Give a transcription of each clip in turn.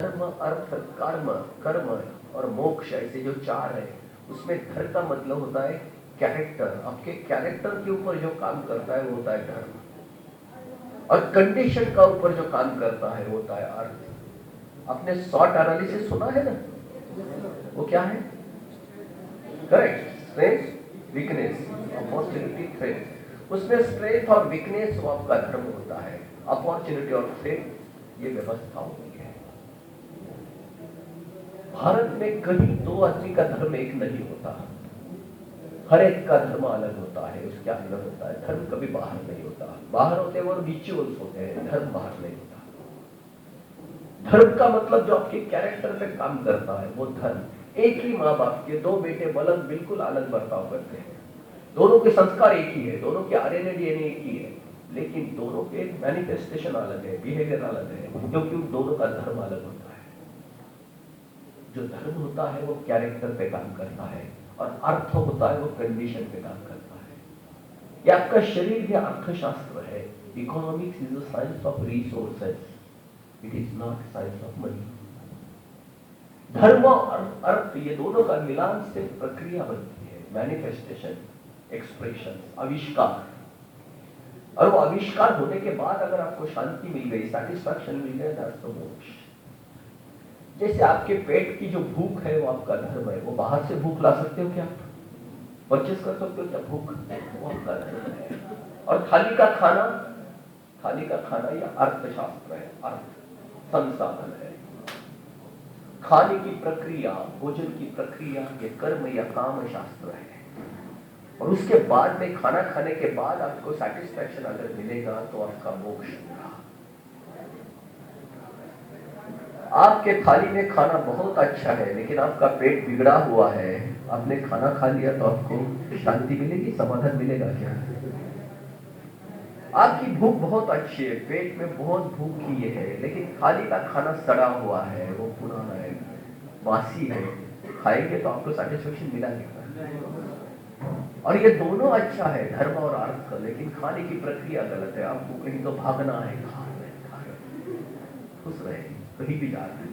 धर्म अर्थ कर्म कर्म और मोक्ष ऐसे जो चार है, उसमें धर्म का मतलब होता है कैरेक्टर। आपके कैरेक्टर के ऊपर जो काम करता है वो होता है धर्म, और कंडीशन का ऊपर जो काम करता है वो होता है अर्थ। आपने SWOT एनालिसिस सुना है ना, वो क्या है? Correct, strength weakness opportunity threat. उसमें स्ट्रेंथ और वीकनेस वो आपका धर्म होता है, अपॉर्चुनिटी और थ्रेट ये व्यवस्था होती है। भारत में कहीं दो आदमी का धर्म एक नहीं होता, हर एक का धर्म अलग होता है, उसके अंदर होता है। धर्म कभी बाहर नहीं होता, बाहर होते वो रिचुअल्स होते हैं, धर्म बाहर नहीं होता। धर्म का मतलब जो आपके कैरेक्टर पे काम करता है वो धर्म। एक ही माँ बाप के दो बेटे अलग, बिल्कुल अलग बर्ताव करते हैं, दोनों के संस्कार एक ही है, दोनों के आरएनए डीएनए एक ही है, लेकिन दोनों के मैनिफेस्टेशन अलग है, बिहेवियर अलग है, क्योंकि उन दोनों का धर्म अलग होता है। जो धर्म होता है वो कैरेक्टर पे काम करता है, और अर्थ होता है वो कंडीशन पे काम करता है। ये आपका शरीर ये अर्थशास्त्र है। Economics is the science of resources, it is not science of money. धर्म और अर्थ ये दोनों का मिलान से प्रक्रिया बनती है, मैनिफेस्टेशन, एक्सप्रेशन, आविष्कार। और वो आविष्कार होने के बाद अगर आपको शांति मिल गई, सेटिस्फैक्शन मिल गया, दैट्स द मोक्ष। जैसे आपके पेट की जो भूख है वो आपका धर्म है, वो बाहर से भूख ला सकते हो क्या? परचेस कर सकते हो क्या भूख? वो आपका धर्म है। और थाली का खाना या अर्थशास्त्र है, अर्थ संसाधन है। खाने की प्रक्रिया, भोजन की प्रक्रिया ये कर्म या काम शास्त्र है। और उसके बाद में खाना खाने के बाद आपको सेटिस्फैक्शन अगर मिलेगा तो आपका मोक्ष होगा। आपके थाली में खाना बहुत अच्छा है लेकिन आपका पेट बिगड़ा हुआ है, आपने खाना खा लिया तो आपको शांति मिलेगी, समाधान मिलेगा क्या? आपकी भूख बहुत अच्छी है, पेट में बहुत भूख ही है, लेकिन थाली का खाना सड़ा हुआ है, वो पुराना है, बासी है, खाएंगे तो आपको सेटिस्फैक्शन मिला नहीं। और ये दोनों अच्छा है, धर्म और अर्थ, लेकिन खाने की प्रक्रिया गलत है। आपको कहीं तो भागना है, खा रहे खुश रहे, कहीं भी जा रहे,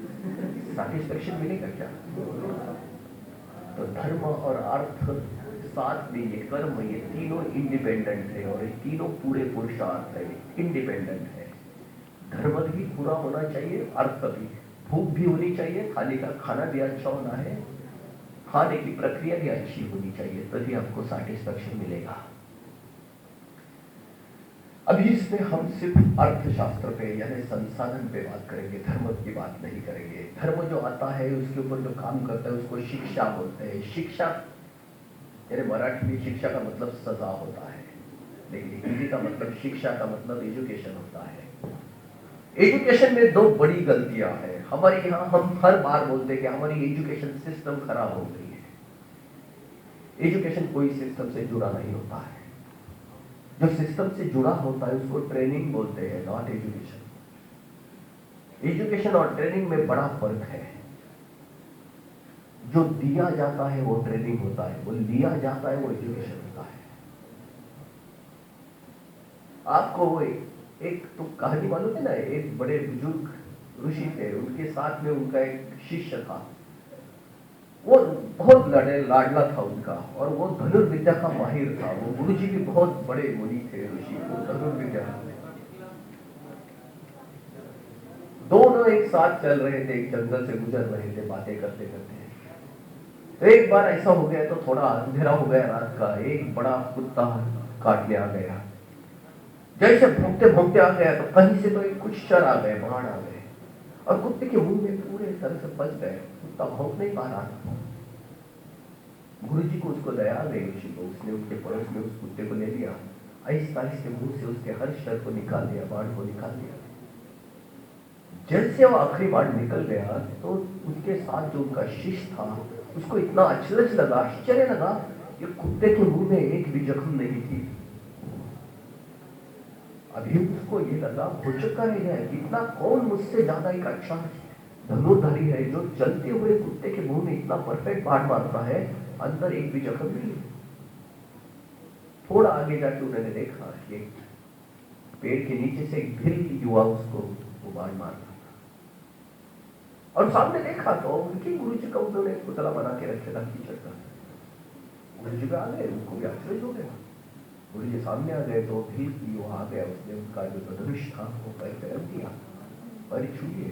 सेटिस्फैक्शन मिलेगा क्या? तो धर्म और अर्थ साथ में ये कर्म, ये तीनों इंडिपेंडेंट है, और ये तीनों पूरे पुरुषार्थ है, इंडिपेंडेंट है। धर्म भी पूरा होना चाहिए, अर्थ भी, भूख भी होनी चाहिए, थाली का खाना भी अच्छा होना है, खाने की प्रक्रिया भी अच्छी होनी चाहिए, तभी आपको सेटिस्फैक्शन मिलेगा। अभी इसमें हम सिर्फ अर्थशास्त्र पे यानी संसाधन पे बात करेंगे, धर्म की बात नहीं करेंगे। धर्म जो आता है उसके ऊपर जो काम करता है उसको शिक्षा बोलते हैं। शिक्षा यानी मराठी में शिक्षा का मतलब सजा होता है, लेकिन हिंदी का मतलब शिक्षा का मतलब एजुकेशन होता है। एजुकेशन में दो बड़ी गलतियां हैं हमारे यहाँ। हम हर बार बोलते हैं कि हमारी एजुकेशन सिस्टम खराब हो गई है। एजुकेशन कोई सिस्टम से जुड़ा नहीं होता है, जो सिस्टम से जुड़ा होता है उसको ट्रेनिंग बोलते हैं, नॉट एजुकेशन। एजुकेशन और ट्रेनिंग में बड़ा फर्क है। जो दिया जाता है वो ट्रेनिंग होता है, वो लिया जाता है वो एजुकेशन होता है। आपको वो एक तो कहानी मालूम है ना, एक बड़े बुजुर्ग ऋषि थे, उनके साथ में उनका एक शिष्य था, वो बहुत लाडला था उनका, और वो धनुर्विद्या का माहिर था। वो गुरु जी भी बहुत बड़े मुनि थे, ऋषि, वो धनुर्विद्या। दोनों एक साथ चल रहे थे, एक जंगल से गुजर रहे थे, बातें करते करते। तो एक बार ऐसा हो गया, तो थोड़ा अंधेरा हो गया रात का, एक बड़ा कुत्ता काटने आ गया। जैसे भौंकते भौंकते आ गया तो कहीं से तो एक कुछ चर आ गए, बाण आ गए, और कुत्ते के मुंह में पूरे तरह से फंस गए। कुत्ता भौंक नहीं पा रहा था। गुरु जी को उसको दया आ गई, ऋषि को, उसने उसके पड़ोस में उस कुत्ते को ले लिया, आहिस्ता आहिस्ता मुंह से उसके हर शर को निकाल दिया, बाण को निकाल दिया। जैसे वो आखिरी बाण निकल गया तो उसके साथ जो उनका शिष्य था उसको इतना अचरज लगा, आश्चर्य लगा कि कुत्ते के मुंह में एक भी जख्म नहीं थी। अभी उसको ये लगा, हो चुका है कितना, कौन मुझसे ज्यादा एक अच्छा धनुर्धारी है जो चलते हुए कुत्ते के मुंह में इतना परफेक्ट बाण मारता है, अंदर एक भी जख्म नहीं। थोड़ा आगे जाके उन्होंने देखा कि पेड़ के नीचे से एक भिल युवा उसको वो बाण मार रहा था। और सामने देखा तो उनके गुरु जी का उन्होंने एक पुतला बना के रखे था कीचड़ का। गुरु जी आ गए, उनको भी आश्चर्य हो गया। गुरु जी सामने आ गए तो भी वो आ गया, उसने उनका जो धनुष था वो पैर दिया और छुए।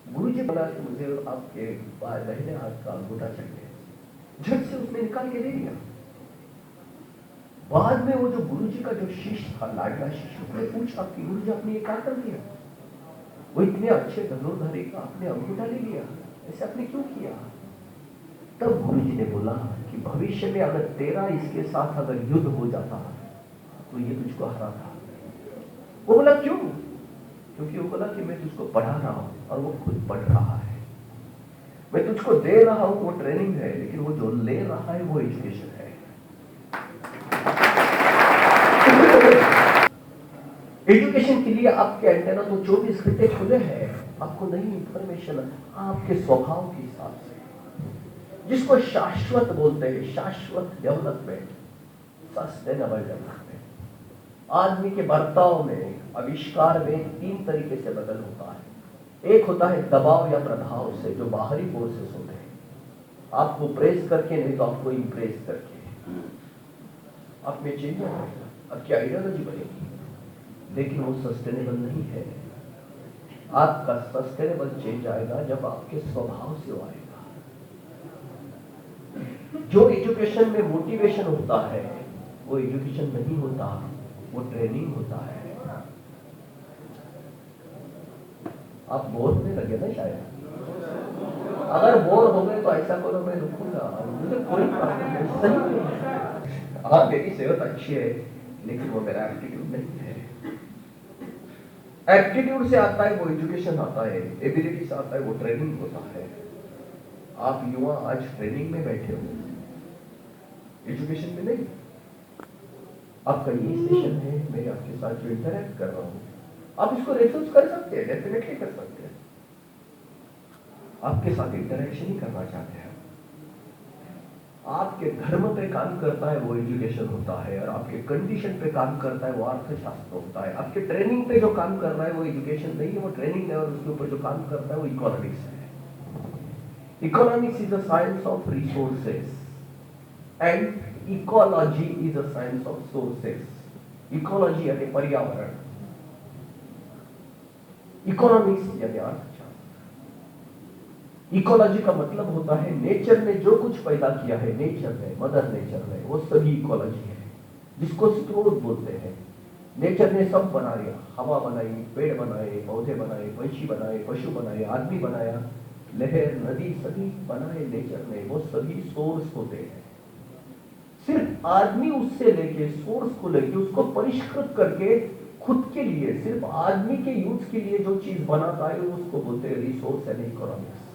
गुरु जी बोला कि मुझे आपके दाहिने हाथ का अंगूठा चाहिए। झट से उसने निकाल के दे दिया। बाद में वो जो गुरु जी का जो शिष्य था, लाडला शिष्य, उसने पूछा कि गुरु जी आपने ये क्या कर दिया? वो इतने अच्छे धनुर्धारी का आपने अंगूठा ले लिया, ऐसे आपने क्यों किया? तब गुरु जी ने बोला कि भविष्य में अगर तेरा इसके साथ अगर युद्ध हो जाता तो ये तुझको हराता। वो बोला क्यों? क्योंकि वो बोला कि मैं तुझको पढ़ा रहा हूं और वो खुद पढ़ रहा है। मैं तुझको दे रहा हूं, वो ट्रेनिंग है, लेकिन वो जो ले रहा है वो एजुकेशन है। एजुकेशन के लिए आपके एंटेना तो 24 घंटे खुले हैं। आपको नई इंफॉर्मेशन आपके स्वभाव के हिसाब से, जिसको शाश्वत बोलते हैं, शाश्वत डेवलपमेंट, सस्टेनेबल डेवलपमेंट। आदमी के बर्ताव में, आविष्कार में 3 तरीके से बदल होता है। एक होता है दबाव या प्रभाव से, जो बाहरी फोर्सेस होते हैं, आपको प्रेस करके, नहीं तो आपको इंप्रेस करके। आप में चेंज आएगा, आपकी आइडियोलॉजी बनेगी, लेकिन वो सस्टेनेबल नहीं है। आपका सस्टेनेबल चेंज आएगा जब आपके स्वभाव से आएगा। जो एजुकेशन में मोटिवेशन होता है वो एजुकेशन नहीं होता, वो ट्रेनिंग होता है। आप बोर होने लगे ना शायद? अगर बोर हो गए तो ऐसा करो, मैं रुकूंगा, मुझे कोई प्रॉब्लम नहीं, सही है। हाँ, मेरी सेहत अच्छी है, लेकिन वो मेरा एप्टीट्यूड नहीं है। एप्टीट्यूड से आता है वो एजुकेशन आता है, एबिलिटी से आता है वो ट्रेनिंग होता है। आप युवा आज ट्रेनिंग में बैठे हो, एजुकेशन में नहीं। आपका ये सेशन है, मैं आपके साथ जो इंटरेक्ट कर रहा हूं, आप इसको रेफरेंस कर सकते हैं, डेफिनेटली कर सकते हैं। आपके साथ इंटरेक्शन ही करना चाहते हैं। आपके धर्म पे काम करता है वो एजुकेशन होता है, और आपके कंडीशन पे काम करता है वो अर्थशास्त्र होता है। आपके ट्रेनिंग पे जो काम कर रहा है वो एजुकेशन नहीं है, वो ट्रेनिंग है, और उसके ऊपर जो काम करता है वो इकोनॉमिक्स है। Economics is the science of resources and ecology is the science of sources. Ecology यानी पर्यावरण, इकोनॉमिक्स यानी अर्थशास्त्र। इकोलॉजी का मतलब होता है नेचर ने जो कुछ पैदा किया है, नेचर ने, मदर नेचर ने, वो सभी इकोलॉजी है, जिसको स्रोत बोलते हैं। नेचर ने सब बना लिया, हवा बनाई, पेड़ बनाए, पौधे बनाए, पंछी बनाए, पशु बनाए, आदमी बनाया, लहर, नदी, सभी बनाए नेचर ने, वो सभी सोर्स होते हैं। सिर्फ आदमी उससे लेके, सोर्स को लेके, उसको परिष्कृत करके खुद के लिए, सिर्फ आदमी के यूज के लिए जो चीज बनाता है उसको बोलते हैं रिसोर्स एंड इकोनॉमिक्स।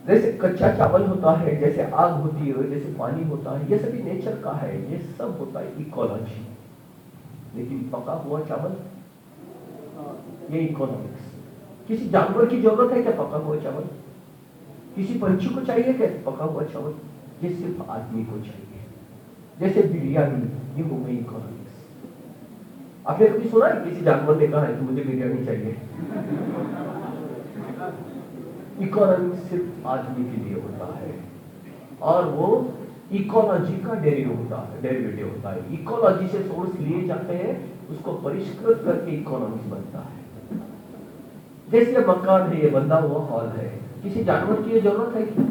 जैसे कच्चा चावल होता है, जैसे आग होती है, जैसे पानी होता है, ये सभी नेचर का है, ये सब होता है इकोलॉजी। लेकिन पका हुआ चावल, ये इकोनॉमिक्स। किसी जानवर की जरूरत है क्या पका हुआ चावल? किसी पंछी को चाहिए क्या पका हुआ चावल? ये सिर्फ आदमी को चाहिए। जैसे बिरयानी, ये हो गई इकोनॉमिक्स। आपने कभी सुना है किसी जानवर ने कहा है कि मुझे बिरयानी चाहिए? इकोनॉमिक्स सिर्फ आदमी के लिए होता है, और वो इकोलॉजी का डेरिवेटिव होता है। इकोलॉजी से सोर्स लिए जाते हैं, उसको परिष्कृत करके इकोनॉमिक्स बनता है। जैसे मकान है, ये बंधा हुआ हॉल है, किसी जानवर की ये जरूरत है क्या?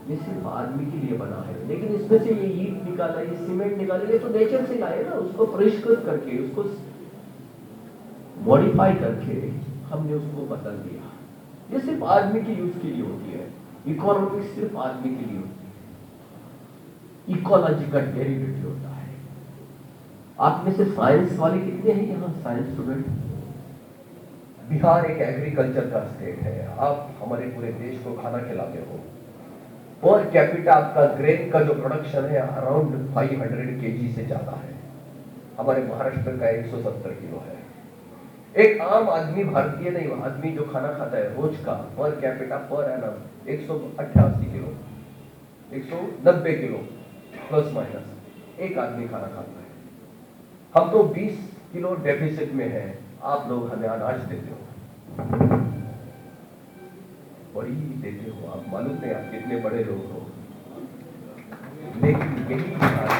ये सिर्फ आदमी के लिए बना है। लेकिन इसमें से ये ईंट निकाला, ये सीमेंट निकाला, ये तो नेचर से लाए ना, उसको परिष्कृत करके, उसको मॉडिफाई करके हमने उसको बदल दिया। ये सिर्फ आदमी के यूज के लिए होती है। इकोनॉमिक्स सिर्फ आदमी के लिए होती है, इकोलॉजी का डेरिवेटिव होता है। आप में से साइंस वाले कितने हैं यहाँ, साइंस स्टूडेंट? बिहार एक एग्रीकल्चर का स्टेट है। आप हमारे पूरे देश को खाना खिलाते हो। पर कैपिटा आपका ग्रेन का जो प्रोडक्शन है अराउंड 500 kg से ज्यादा है। हमारे महाराष्ट्र का 170 किलो है। एक आम आदमी, भारतीय नहीं, आदमी जो खाना खाता है रोज का, per capita per annum 188 kilo, 190 kilo plus minus एक आदमी खाना खाता है। हम तो 20 किलो डेफिसिट में है। आप लोग हमें अनाज देते हो, बड़ी देते हो आप, मालूम नहीं आप कितने बड़े लोग हो, लेकिन यही बात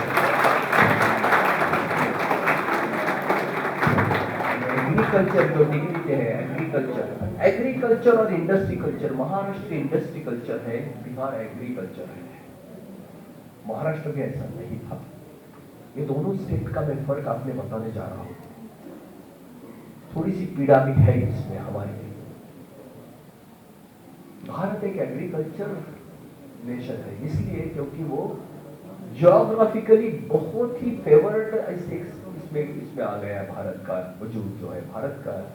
एग्रीकल्चर जो डिग्री के है, एग्रीकल्चर और industry culture, Maharashtra industry culture है, बिहार एग्रीकल्चर है। महाराष्ट्र में ऐसा नहीं था। ये दोनों स्टेट का मैं फर्क आपने बताने जा रहा हूं। थोड़ी सी पीड़ा भी है इसमें हमारे लिए। भारत एक एग्रीकल्चर नेशन है, इसलिए क्योंकि वो ज्योग्राफिकली बहुत ही फेवर्ड इसमें आ गया है। भारत का वजूद जो है, भारत का